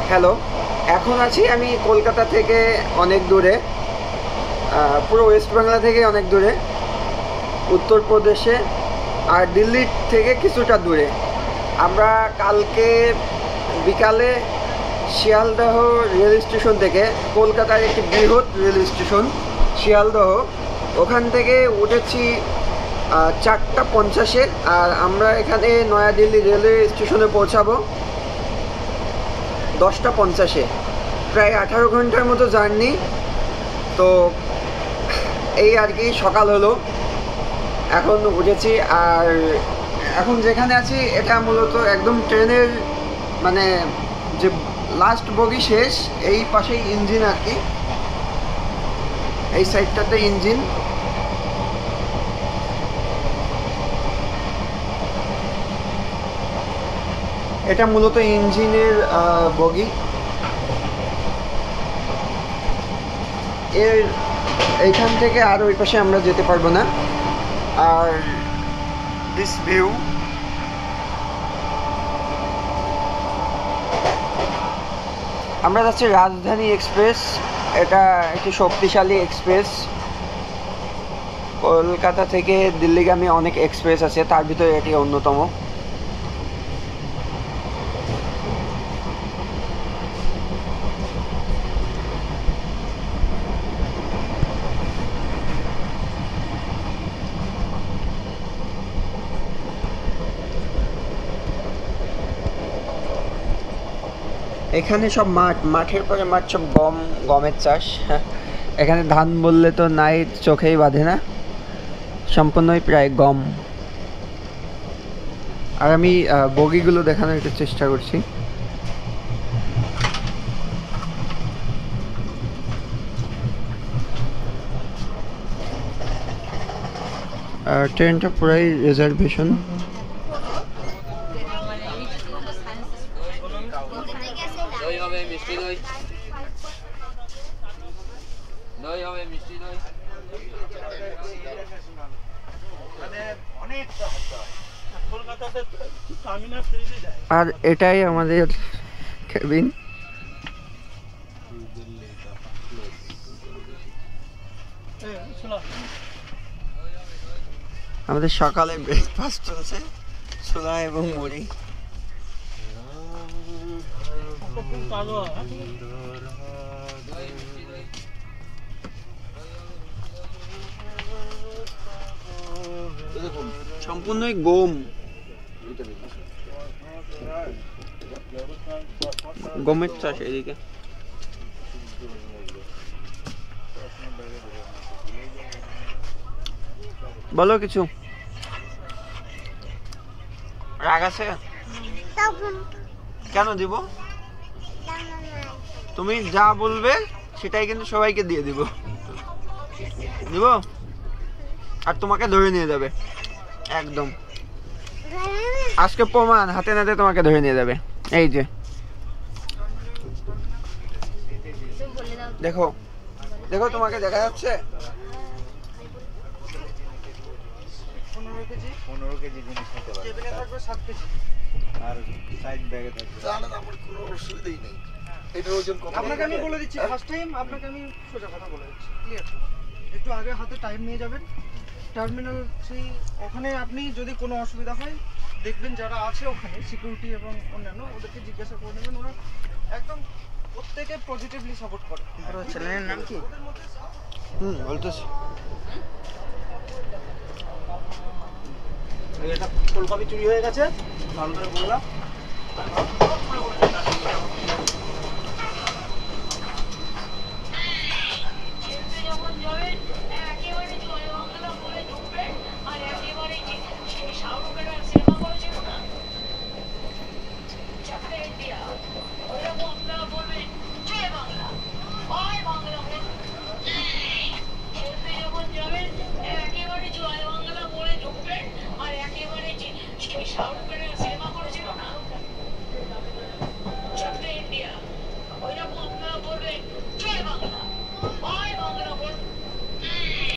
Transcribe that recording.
Hello, এখন আছি আমি কলকাতা থেকে অনেক দূরে, পুরো ওয়েস্ট বাংলা থেকে অনেক দূরে, উত্তরপ্রদেশে, আর দিল্লি থেকে কিছুটা দূরে। আমরা কালকে বিকালে শিয়ালদহ রেল স্টেশন থেকে, কলকাতার একটি বৃহৎ রেল স্টেশন শিয়ালদহ, ওখান থেকে উঠেছি 4:50-এ। আর আমরা এখানে নয়াদিল্লি রেলওয়ে স্টেশনে পৌঁছাবো 10:50-এ। প্রায় 18 ঘন্টার মতো জার্নি। তো এই আর কি, সকাল হলো, এখন উঠেছি। আর এখন যেখানে আছি এটা মূলত একদম ট্রেনের মানে যে লাস্ট বগি শেষ, এই পাশেই ইঞ্জিন আর কি, এই সাইডটাতে ইঞ্জিন। এটা মূলত ইঞ্জিনের বগি। এর এইখান থেকে আর ওই পাশে আমরা যেতে পারবো না। আর দিস ভিউ, আমরা যাচ্ছি রাজধানী এক্সপ্রেস। এটা একটি শক্তিশালী এক্সপ্রেস। কলকাতা থেকে দিল্লিগামী অনেক এক্সপ্রেস আছে, তার ভিতরে এটি অন্যতম। এখানে সব মাঠের পরে মাঠ, সব গমের চাষ। এখানে ধান বললে তো নাই, চোখেই বাঁধে না, সম্পূর্ণই প্রায় গম। আর আমি বগিগুলো দেখানোর একটু চেষ্টা করছি। ট্রেনটা পুরাই রিজার্ভেশন। আর এটাই আমাদের কেবিন। আমাদের সকালে ব্রেকফাস্ট চলছে, ছোলা এবং মুড়ি। সম্পূর্ণই গম, গমের চাষ এদিকে। বলো কিছু। রাগ আছে? কেন দিব? তুমি যা বলবে সেটাই কিন্তু সবাইকে দিয়ে দিব। দিব আর তোমাকে ধরে নিয়ে যাবে একদম। আজকে প্রমাণ হাতে নাতে তোমাকে ধরে নিয়ে যাবে। এই যে দেখো, দেখো তোমাকে দেখা যাচ্ছে। 15 কেজি জিনিস নিতে পারবে। টেবিলে থাকবে 7 কেজি আর সাইড ব্যাগে থাকবে। তাহলে আমার কোনো অসুবিধাই নেই। এটা ওজন কত? আপনাকে আমি বলে দিচ্ছি, ফার্স্ট টাইম আপনাকে আমি সোজা কথা বলে দিচ্ছি, ক্লিয়ার। একটু আগে হাতে টাইম নিয়ে যাবেন টার্মিনাল, সেই ওখানে আপনি যদি কোনো অসুবিধা হয় দেখবেন যারা আছে ওখানে সিকিউরিটি এবং অন্যান্য, ওদেরকে জিজ্ঞাসা করে নেবেন। ওরা একদম প্রত্যেকে পজিটিভলি সাপোর্ট করে। আর ছেলের নাম কি? বলতেছি। এটা ফুলকপি চুরি হয়ে গেছে, ভালো করে বললাম।